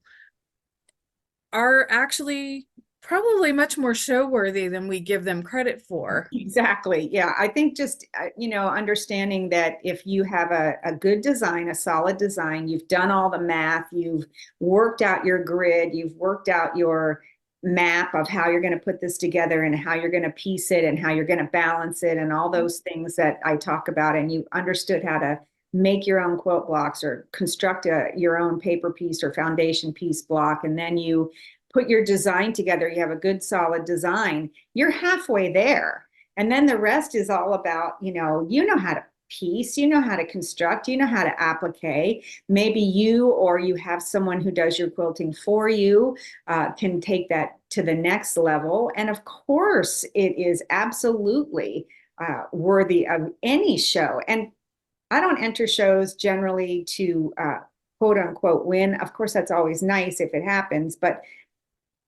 A: are actually probably much more show worthy than we give them credit for.
B: Exactly. Yeah. I think just, understanding that if you have a good design, a solid design, you've done all the math, you've worked out your grid, you've worked out your map of how you're going to put this together and how you're going to piece it and how you're going to balance it and all those things that I talk about, and you understood how to make your own quilt blocks or construct your own paper piece or foundation piece block, and then you put your design together, you have a good solid design, you're halfway there. And then the rest is all about, you know how to piece, you know how to construct, you know how to applique. Maybe you or you have someone who does your quilting for you, can take that to the next level. And of course, it is absolutely worthy of any show. And I don't enter shows generally to quote unquote win. Of course, that's always nice if it happens, but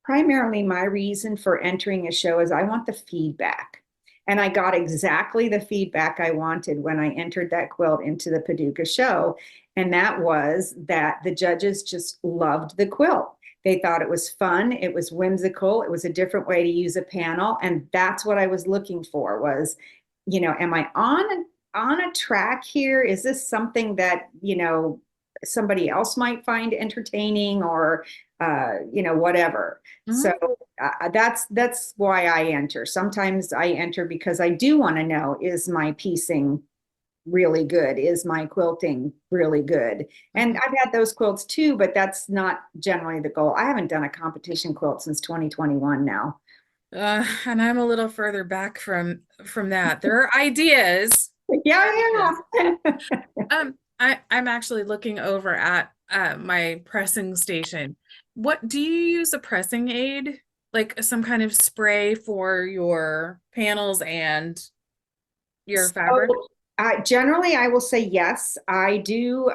B: primarily my reason for entering a show is I want the feedback. And I got exactly the feedback I wanted when I entered that quilt into the Paducah show. And that was that the judges just loved the quilt. They thought it was fun, it was whimsical, it was a different way to use a panel. And that's what I was looking for was, am I on a track here? Is this something that, somebody else might find entertaining or whatever. So
A: Mhm.
B: that's why I enter. Sometimes I enter because I do want to know, is my piecing really good? Is my quilting really good? And
A: Mhm.
B: I've had those quilts too, but that's not generally the goal. I haven't done a competition quilt since 2021 now.
A: And I'm a little further back from that. There are ideas. There
B: Yeah,
A: are ideas.
B: yeah.
A: I'm actually looking over at my pressing station. What do you use a pressing aid? Like some kind of spray for your panels and your fabric?
B: So generally, I will say yes. I do.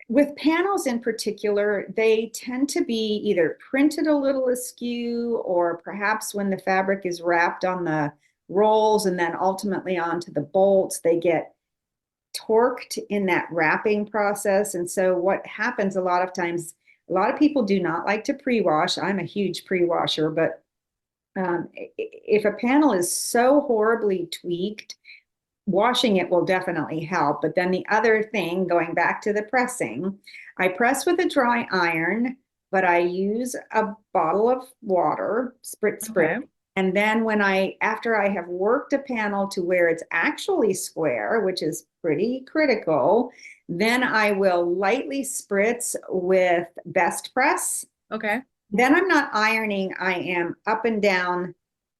B: With panels in particular, they tend to be either printed a little askew or perhaps when the fabric is wrapped on the rolls and then ultimately onto the bolts, they get torqued in that wrapping process. And so what happens a lot of times, a lot of people do not like to pre-wash. I'm a huge pre-washer, but if a panel is so horribly tweaked, washing it will definitely help. But then the other thing, going back to the pressing, I press with a dry iron, but I use a bottle of water, spritz, spritz.
A: Okay.
B: And then after I have worked a panel to where it's actually square, which is pretty critical, then I will lightly spritz with best press.
A: Okay.
B: Then I'm not ironing, I am up and down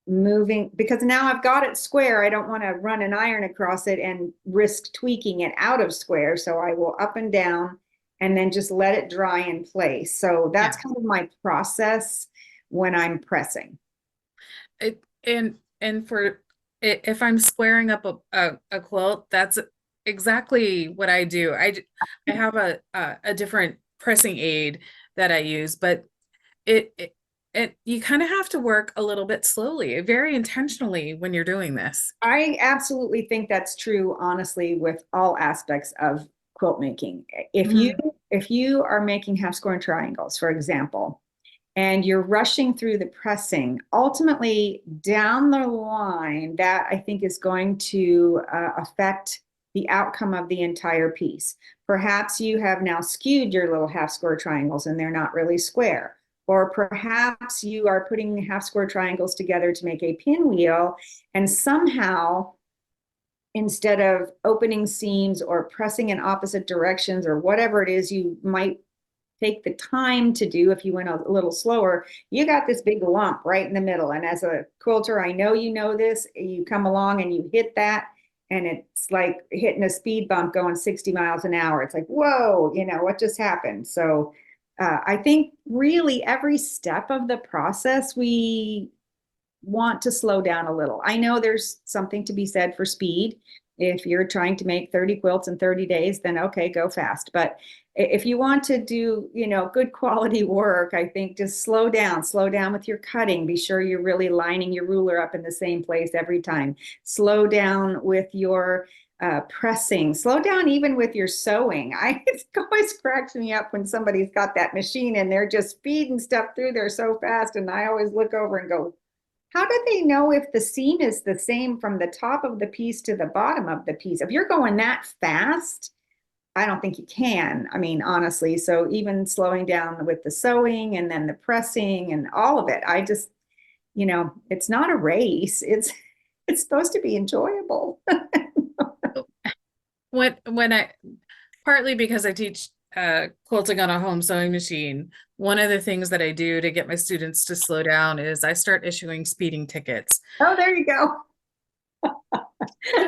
B: moving because now I've got it square. I don't want to run an iron across it and risk tweaking it out of square. So I will up and down and then just let it dry in place. So
A: Yeah.
B: that's kind of my process when I'm pressing.
A: And for if I'm squaring up a quilt, that's exactly what I do. I have a different pressing aid that I use, but it it, you kind of have to work a little bit slowly, very intentionally when you're doing this.
B: I absolutely think that's true, honestly, with all aspects of quilt making. If you
A: Mhm.
B: if you are making half square and triangles, for example, and you're rushing through the pressing, ultimately down the line, that I think is going to affect the outcome of the entire piece. Perhaps you have now skewed your little half square triangles and they're not really square. Or perhaps you are putting half square triangles together to make a pinwheel, and somehow instead of opening seams or pressing in opposite directions or whatever it is you might take the time to do if you went a little slower, you got this big lump right in the middle. And as a quilter, I know you know this, you come along and you hit that, and it's like hitting a speed bump going 60 miles an hour. It's like, whoa, what just happened? So I think really every step of the process, we want to slow down a little. I know there's something to be said for speed. If you're trying to make 30 quilts in 30 days, then okay, go fast. But if you want to do, good quality work, I think just slow down with your cutting. Be sure you're really lining your ruler up in the same place every time. Slow down with your pressing, slow down even with your sewing. It always cracks me up when somebody's got that machine and they're just feeding stuff through there so fast. And I always look over and go, how do they know if the seam is the same from the top of the piece to the bottom of the piece? If you're going that fast, I don't think you can. I mean, honestly, so even slowing down with the sewing and then the pressing and all of it, I just, it's not a race. It's supposed to be enjoyable.
A: When I partly because I teach quilting on a home sewing machine, one of the things that I do to get my students to slow down is I start issuing speeding tickets.
B: Oh, there you go.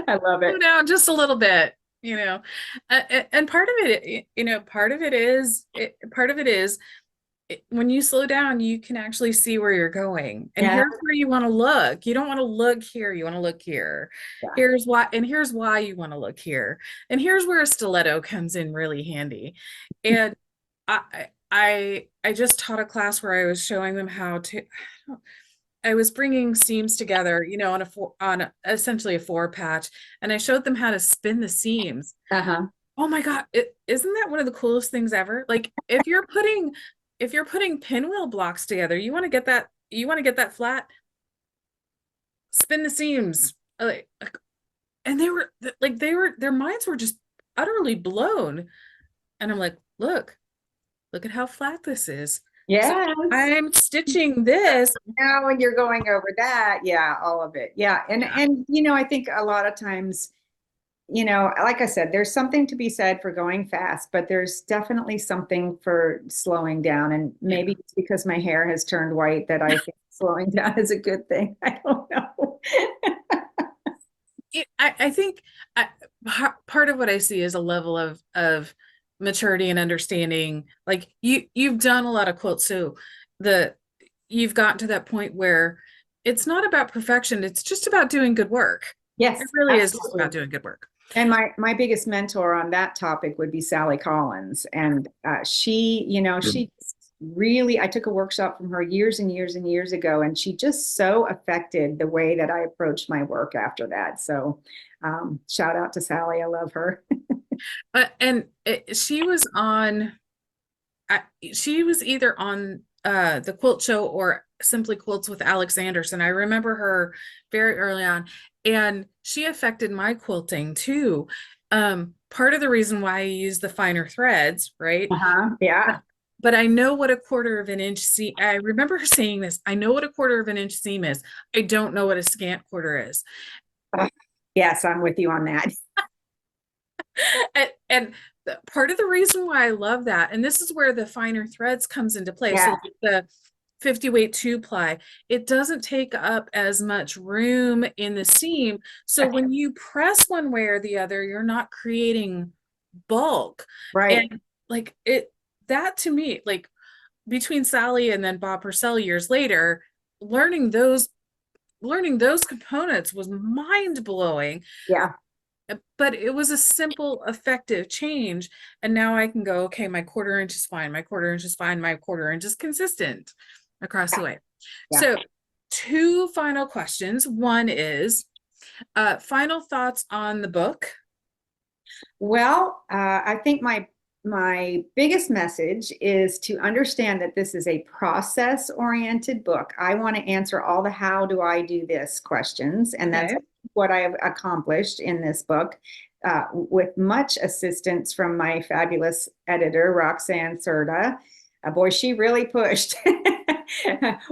B: I love
A: Slow
B: it.
A: down just a little bit, and part of it, part of it is when you slow down, you can actually see where you're going. And
B: Yeah,
A: here's where you want to look. You don't want to look here, you want to look here.
B: yeah.
A: Here's why you want to look here. And here's where a stiletto comes in really handy. And I just taught a class where I was showing them how to I was bringing seams together, essentially a four patch, and I showed them how to spin the seams.
B: Uh-huh.
A: Oh my God, isn't that one of the coolest things ever? Like if you're putting pinwheel blocks together, you want to get that flat, spin the seams. And their minds were just utterly blown. And I'm like, look at how flat this is. So
B: Yes.
A: I'm stitching this.
B: Now when you're going over that, yeah, all of it. Yeah.
A: Yeah,
B: And I think a lot of times, like I said, there's something to be said for going fast, but there's definitely something for slowing down. And
A: yeah.
B: maybe it's because my hair has turned white that I think slowing down is a good thing. I don't know.
A: I think part of what I see is a level of maturity and understanding. Like you've done a lot of quilts, so the you've gotten to that point where it's not about perfection, it's just about doing good work. It
B: Yes,
A: really is just about
B: absolutely.
A: doing good work.
B: And my biggest mentor on that topic would be Sally Collins. And she, she really, I took a workshop from her years and years and years ago, and she just so affected the way that I approached my work after that. So shout out to Sally. I love her.
A: And she was either on the quilt show or Simply Quilts with Alex Anderson. I remember her very early on, and she affected my quilting too. Part of the reason why I use the finer threads, right?
B: Uh-huh. Yeah.
A: But I know what a quarter of an inch seam. I remember her saying this. I know what a quarter of an inch seam is. I don't know what a scant quarter is.
B: Yes, I'm with you on that.
A: And part of the reason why I love that, and this is where the finer threads comes into play. So
B: Yeah.
A: like the 50 weight two ply, it doesn't take up as much room in the seam. So when you press one way or the other, you're not creating bulk.
B: Right.
A: And like that to me, like between Sally and then Bob Purcell years later, learning those learning those components was mind blowing,
B: Yeah.
A: but it was a simple, effective change. And now I can go, okay, my quarter inch is fine, my quarter inch is fine, my quarter inch is consistent across the way.
B: Yeah.
A: So, two final questions. One is final thoughts on the book.
B: Well, I think my biggest message is to understand that this is a process-oriented book. I want to answer all the how do I do this questions, and that's
A: Okay.
B: what I have accomplished in this book, with much assistance from my fabulous editor, Roxanne Serta. Boy, she really pushed.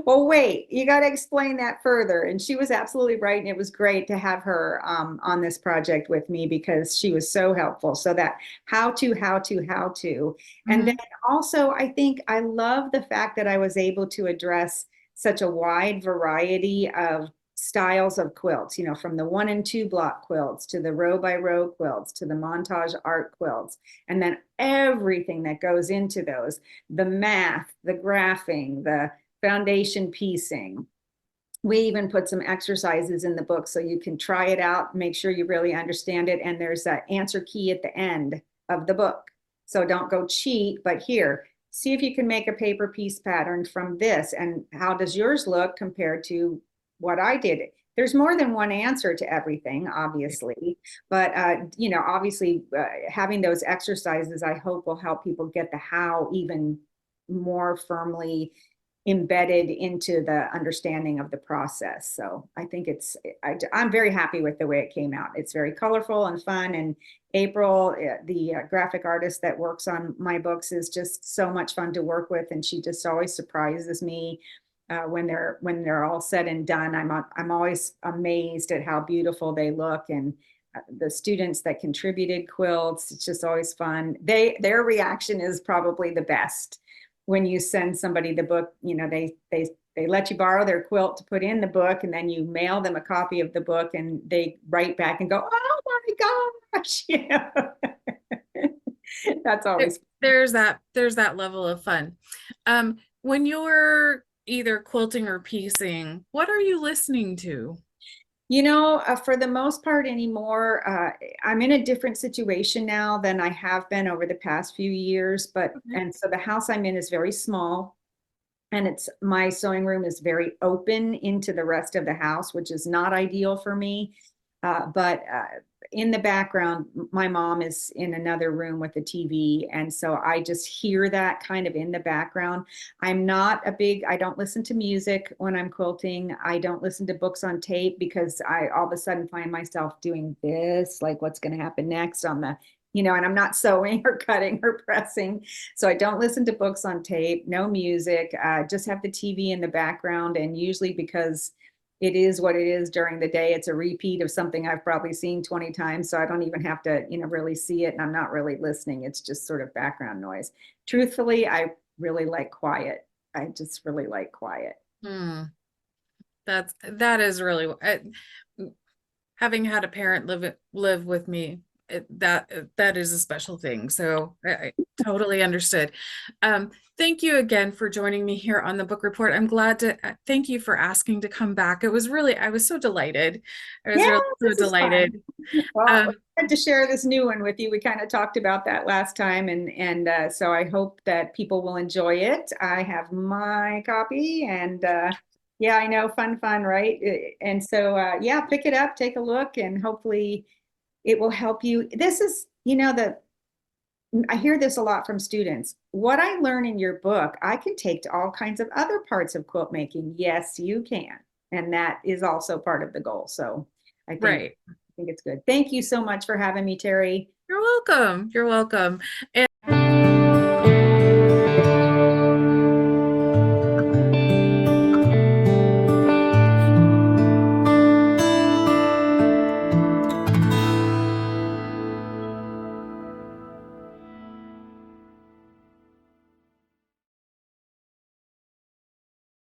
B: Well, wait, you got to explain that further. And she was absolutely right. And it was great to have her on this project with me because she was so helpful. So that how to. And then
A: Mhm.
B: also, I think I love the fact that I was able to address such a wide variety of styles of quilts, from the 1 and 2 block quilts to the row by row quilts to the montage art quilts, and then everything that goes into those, the math, the graphing, the foundation piecing. We even put some exercises in the book so you can try it out, make sure you really understand it. And there's that answer key at the end of the book. So don't go cheat, but here, see if you can make a paper piece pattern from this. And how does yours look compared to what I did? There's more than one answer to everything, obviously, but obviously, having those exercises, I hope will help people get the how even more firmly embedded into the understanding of the process. So I think I'm very happy with the way it came out. It's very colorful and fun. And April, the graphic artist that works on my books, is just so much fun to work with. And she just always surprises me when they're all said and done. I'm always amazed at how beautiful they look. And the students that contributed quilts, it's just always fun. Their reaction is probably the best. when you send somebody the book, you know, they let you borrow their quilt to put in the book, and then you mail them a copy of the book, and they write back and go, "Oh my gosh!" You know, that's always.
A: There's that level of fun. When you're either quilting or piecing, what are you listening to?
B: You know, for the most part anymore, I'm in a different situation now than I have been over the past few years. But,
A: Okay.
B: and so the house I'm in is very small, and it's my sewing room is very open into the rest of the house, which is not ideal for me. But in the background, my mom is in another room with the TV. And so I just hear that kind of in the background. I don't listen to music when I'm quilting. I don't listen to books on tape because I all of a sudden find myself doing this, like what's going to happen next on the, you know, and I'm not sewing or cutting or pressing. So I don't listen to books on tape, no music, just have the TV in the background. And usually because it is what it is during the day, it's a repeat of something I've probably seen 20 times. So I don't even have to, you know, really see it. And I'm not really listening. It's just sort of background noise. Truthfully, I really like quiet. I just really like quiet.
A: Hmm. That is really having had a parent live with me, that is a special thing. So I totally understood. Thank you again for joining me here on the book report. I'm glad to thank you for asking to come back. I was so delighted. I was
B: Yeah,
A: really so
B: this is fun.
A: delighted.
B: Well,
A: Um,
B: I had to share this new one with you. We kind of talked about that last time, and so I hope that people will enjoy it. I have my copy, and yeah, I know, fun, right? And so yeah, pick it up, take a look, and hopefully it will help you. This is, you know, I hear this a lot from students. What I learn in your book, I can take to all kinds of other parts of quilt making. Yes, you can, and that is also part of the goal. So I think.
A: right.
B: I think it's good. Thank you so much for having me, Terry.
A: You're welcome. You're welcome. And